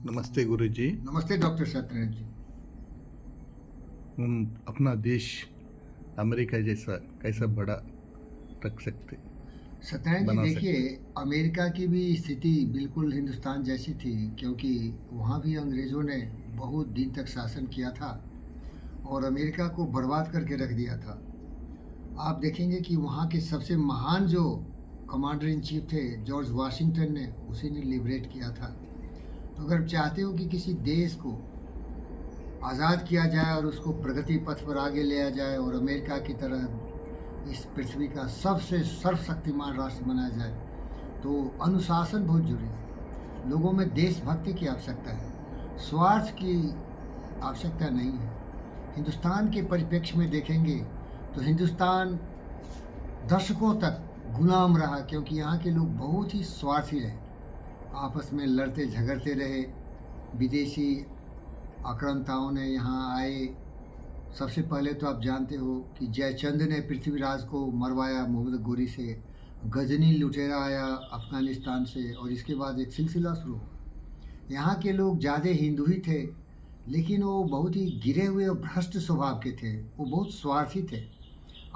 नमस्ते गुरुजी। नमस्ते डॉक्टर सत्यनारायण जी। हम अपना देश अमेरिका जैसा कैसा बड़ा रख सकते, सत्यनारायण जी बना देखिए, सकते। अमेरिका की भी स्थिति बिल्कुल हिंदुस्तान जैसी थी, क्योंकि वहाँ भी अंग्रेज़ों ने बहुत दिन तक शासन किया था और अमेरिका को बर्बाद करके रख दिया था। आप देखेंगे कि वहाँ के सबसे महान जो कमांडर इन चीफ थे, जॉर्ज वाशिंगटन ने, उसी ने लिबरेट किया था। तो अगर चाहते हो कि किसी देश को आज़ाद किया जाए और उसको प्रगति पथ पर आगे ले जाए और अमेरिका की तरह इस पृथ्वी का सबसे सर्वशक्तिमान राष्ट्र बनाया जाए, तो अनुशासन बहुत जरूरी है। लोगों में देशभक्ति की आवश्यकता है, स्वार्थ की आवश्यकता नहीं है। हिंदुस्तान के परिप्रेक्ष्य में देखेंगे तो हिंदुस्तान दशकों तक गुलाम रहा, क्योंकि यहाँ के लोग बहुत ही स्वार्थी रहे, आपस में लड़ते झगड़ते रहे। विदेशी आक्रांताओं ने यहाँ आए। सबसे पहले तो आप जानते हो कि जयचंद ने पृथ्वीराज को मरवाया मोहम्मद गोरी से, गजनी लुटेरा आया अफ़गानिस्तान से, और इसके बाद एक सिलसिला शुरू हुआ। यहाँ के लोग ज़्यादा हिंदू ही थे, लेकिन वो बहुत ही गिरे हुए और भ्रष्ट स्वभाव के थे। वो बहुत स्वार्थी थे,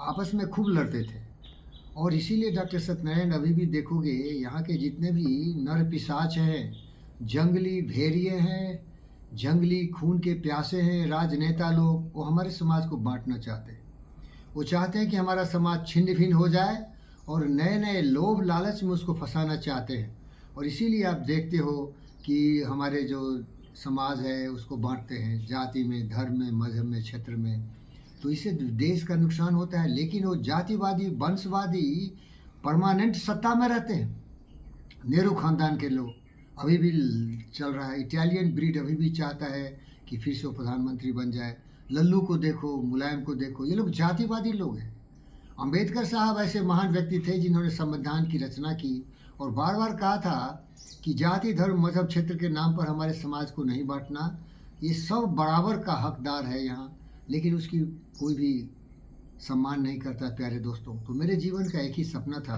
आपस में खूब लड़ते थे। और इसीलिए डॉक्टर सत्यनारायण, अभी भी देखोगे यहाँ के जितने भी नर पिशाच हैं, जंगली भेड़िए हैं, जंगली खून के प्यासे हैं राजनेता लोग, वो हमारे समाज को बांटना चाहते हैं। वो चाहते हैं कि हमारा समाज छिन्न भिन्न हो जाए और नए नए लोभ लालच में उसको फंसाना चाहते हैं। और इसीलिए आप देखते हो कि हमारे जो समाज है उसको बांटते हैं जाति में, धर्म में, मजहब में, क्षेत्र में। तो इससे देश का नुकसान होता है। लेकिन वो जातिवादी, वंशवादी परमानेंट सत्ता में रहते हैं। नेहरू खानदान के लोग अभी भी चल रहा है। इटालियन ब्रीड अभी भी चाहता है कि फिर से वो प्रधानमंत्री बन जाए। लल्लू को देखो, मुलायम को देखो, ये लोग जातिवादी लोग हैं। अंबेडकर साहब ऐसे महान व्यक्ति थे जिन्होंने संविधान की रचना की और बार बार कहा था कि जाति, धर्म, मजहब, क्षेत्र के नाम पर हमारे समाज को नहीं बांटना। ये सब बराबर का हकदार है यहाँ, लेकिन उसकी कोई भी सम्मान नहीं करता। प्यारे दोस्तों, तो मेरे जीवन का एक ही सपना था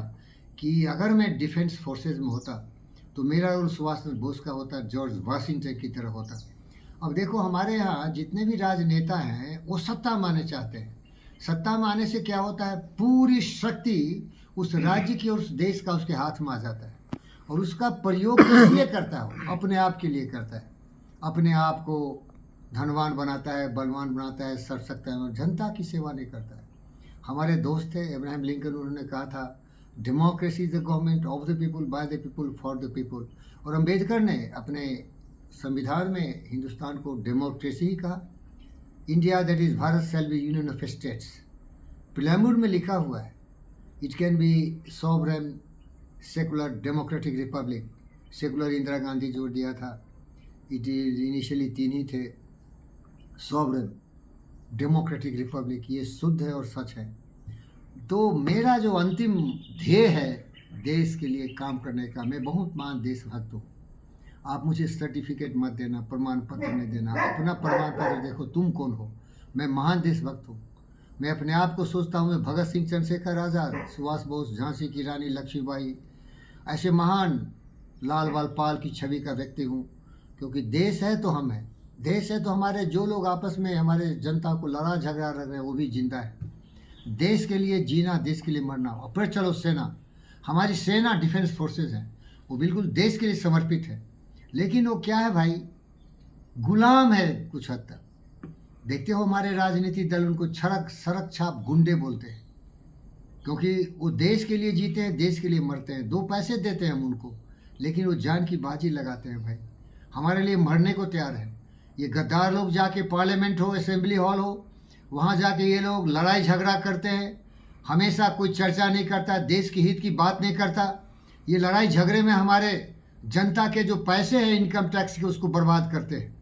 कि अगर मैं डिफेंस फोर्सेज में होता तो मेरा रोल सुभाष चंद्र बोस का होता, जॉर्ज वाशिंगटन की तरह होता। अब देखो, हमारे यहाँ जितने भी राजनेता हैं वो सत्ता में आने चाहते हैं। सत्ता में आने से क्या होता है, पूरी शक्ति उस राज्य की और उस देश का उसके हाथ में आ जाता है, और उसका प्रयोग इसलिए करता है, अपने आप के लिए करता है। अपने आप को धनवान बनाता है, बलवान बनाता है, सर्वशक्ता है, और जनता की सेवा नहीं करता है। हमारे दोस्त थे अब्राहम लिंकन, उन्होंने कहा था democracy is the government of the people, by the people, for the people. और अम्बेडकर ने अपने संविधान में हिंदुस्तान को डेमोक्रेसी ही कहा। India that is Bharat shall be union of states. Preamble में लिखा हुआ है, it can be sovereign, secular, democratic Republic. Secular Indira Gandhi जोड़ दिया था। इट इज इनिशियली तीन ही थे, सॉवरेन, डेमोक्रेटिक, रिपब्लिक। ये शुद्ध है और सच है। तो मेरा जो अंतिम ध्येय है देश के लिए काम करने का, मैं बहुत महान देशभक्त हूँ। आप मुझे सर्टिफिकेट मत देना, प्रमाण पत्र नहीं देना, अपना प्रमाण पत्र देखो तुम कौन हो। मैं महान देशभक्त हूँ। मैं अपने आप को सोचता हूँ मैं भगत सिंह, चंद्रशेखर आज़ाद, सुभाष बोस, झांसी की रानी लक्ष्मीबाई, ऐसे महान लाल बाल पाल की छवि का व्यक्ति हूँ। क्योंकि देश है तो हम हैं, देश है तो हमारे जो लोग आपस में हमारे जनता को लड़ा झगड़ा रह रहे हैं वो भी जिंदा है। देश के लिए जीना, देश के लिए मरना। और फिर चलो सेना, हमारी सेना डिफेंस फोर्सेस हैं, वो बिल्कुल देश के लिए समर्पित है। लेकिन वो क्या है भाई, गुलाम है कुछ हद तक। देखते हो हमारे राजनीतिक दल उनको छड़क सरक छाप गुंडे बोलते हैं, क्योंकि वो देश के लिए जीते हैं, देश के लिए मरते हैं। 2 पैसे देते हैं हम उनको, लेकिन वो जान की बाजी लगाते हैं भाई, हमारे लिए मरने को तैयार है। ये गद्दार लोग जाके पार्लियामेंट हो, असेंबली हॉल हो, वहाँ जाके ये लोग लड़ाई झगड़ा करते हैं। हमेशा कोई चर्चा नहीं करता, देश के हित की बात नहीं करता। ये लड़ाई झगड़े में हमारे जनता के जो पैसे हैं इनकम टैक्स के, उसको बर्बाद करते हैं।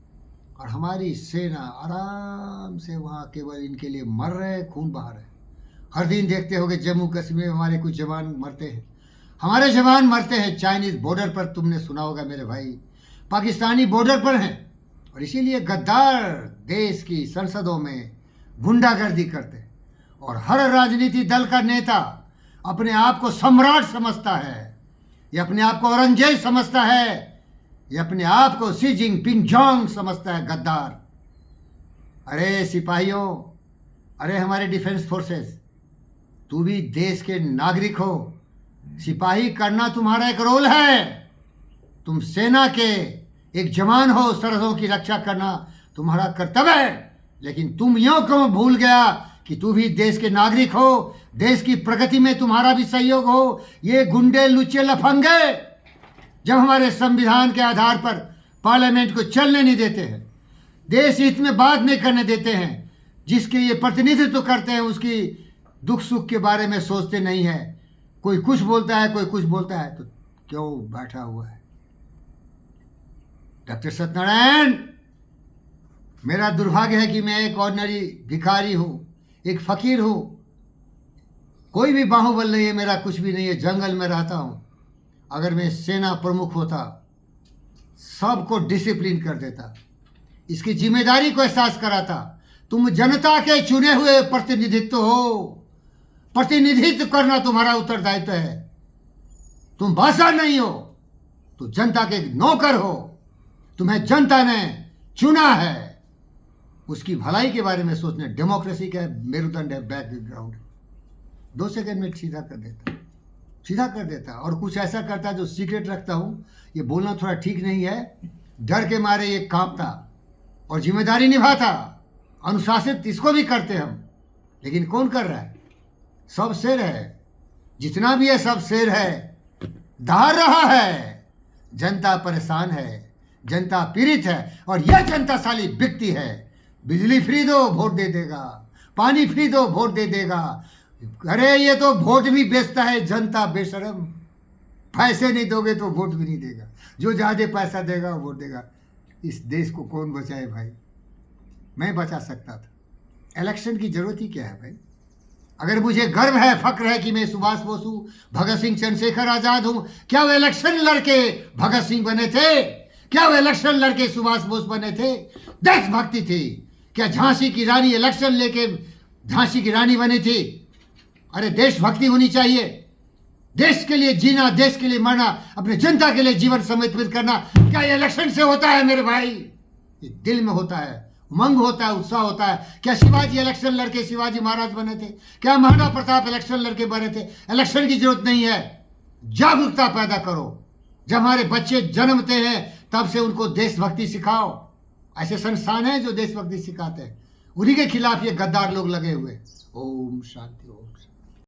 और हमारी सेना आराम से वहाँ केवल इनके लिए मर रहे हैं, खून बहा रहे हैं। हर दिन देखते होगे जम्मू कश्मीर में हमारे कुछ जवान मरते हैं। हमारे जवान मरते हैं चाइनीज़ बॉर्डर पर, तुमने सुना होगा मेरे भाई, पाकिस्तानी बॉर्डर पर हैं। और इसीलिए गद्दार देश की संसदों में गुंडागर्दी करते हैं, और हर राजनीतिक दल का नेता अपने आप को सम्राट समझता है, ये अपने आप को औरंगजेब समझता है ये अपने आप को शी जिनपिंग जोंग समझता है, गद्दार। अरे सिपाहियों, अरे हमारे डिफेंस फोर्सेस, तू भी देश के नागरिक हो। सिपाही करना तुम्हारा एक रोल है। तुम सेना के एक जवान हो, सरहदों की रक्षा करना तुम्हारा कर्तव्य है। लेकिन तुम यूं क्यों भूल गया कि तू भी देश के नागरिक हो, देश की प्रगति में तुम्हारा भी सहयोग हो। ये गुंडे, लुच्चे, लफंगे जब हमारे संविधान के आधार पर पार्लियामेंट को चलने नहीं देते हैं, देश हित में बात नहीं करने देते हैं, जिसके ये प्रतिनिधित्व करते हैं उसकी दुख सुख के बारे में सोचते नहीं है। कोई कुछ बोलता है, कोई कुछ बोलता है, तो क्यों बैठा हुआ है? डॉक्टर सत्यनारायण, मेरा दुर्भाग्य है कि मैं एक ऑर्डिनरी भिखारी हूँ, एक फकीर हूँ। कोई भी बाहुबल नहीं है, मेरा कुछ भी नहीं है, जंगल में रहता हूँ। अगर मैं सेना प्रमुख होता, सबको डिसिप्लिन कर देता, इसकी जिम्मेदारी को एहसास कराता। तुम जनता के चुने हुए प्रतिनिधित्व हो, प्रतिनिधित्व करना तुम्हारा उत्तरदायित्व है। तुम बादशाह नहीं हो, तुम जनता के नौकर हो। तुम्हें जनता ने चुना है, उसकी भलाई के बारे में सोचना। डेमोक्रेसी का मेरुदंड है, बैकग्राउंड। 2 सेकंड में सीधा कर देता, सीधा कर देता। और कुछ ऐसा करता जो सीक्रेट रखता हूँ, ये बोलना थोड़ा ठीक नहीं है। डर के मारे ये कांपता और जिम्मेदारी निभाता। अनुशासित इसको भी करते हम, लेकिन कौन कर रहा है? सब शेर है, जितना भी है सब शेर है, दहाड़ रहा है। जनता परेशान है, जनता पीड़ित है, और यह जनता साली बिकती है। बिजली फ्री दो, वोट दे देगा। पानी फ्री दो, वोट दे देगा। अरे ये तो वोट भी बेचता है जनता, बेशरम। पैसे नहीं दोगे तो वोट भी नहीं देगा। जो ज़्यादा पैसा देगा वो वोट देगा। इस देश को कौन बचाए भाई? मैं बचा सकता था। इलेक्शन की जरूरत ही क्या है भाई? अगर मुझे गर्व है, फक्र है कि मैं सुभाष बोस हूँ, भगत सिंह, चंद्रशेखर आज़ाद हूँ, क्या वो इलेक्शन लड़के भगत सिंह बने थे? क्या वो इलेक्शन लड़के सुभाष बोस बने थे? देशभक्ति थी। क्या झांसी की रानी इलेक्शन लेके झांसी की रानी बनी थी? अरे देशभक्ति होनी चाहिए। देश के लिए जीना, देश के लिए मरना, अपने जनता के लिए जीवन समर्पित करना, क्या ये इलेक्शन से होता है मेरे भाई? ये दिल में होता है, उमंग होता है, उत्साह होता है। क्या शिवाजी इलेक्शन लड़के शिवाजी महाराज बने थे? क्या महाराणा प्रताप इलेक्शन लड़के बने थे? इलेक्शन की जरूरत नहीं है। जागरूकता पैदा करो। जब हमारे बच्चे जन्मते हैं तब से उनको देशभक्ति सिखाओ। ऐसे संस्थान हैं जो देशभक्ति सिखाते हैं, उन्हीं के खिलाफ ये गद्दार लोग लगे हुए। ओम शांति, ओम शांति।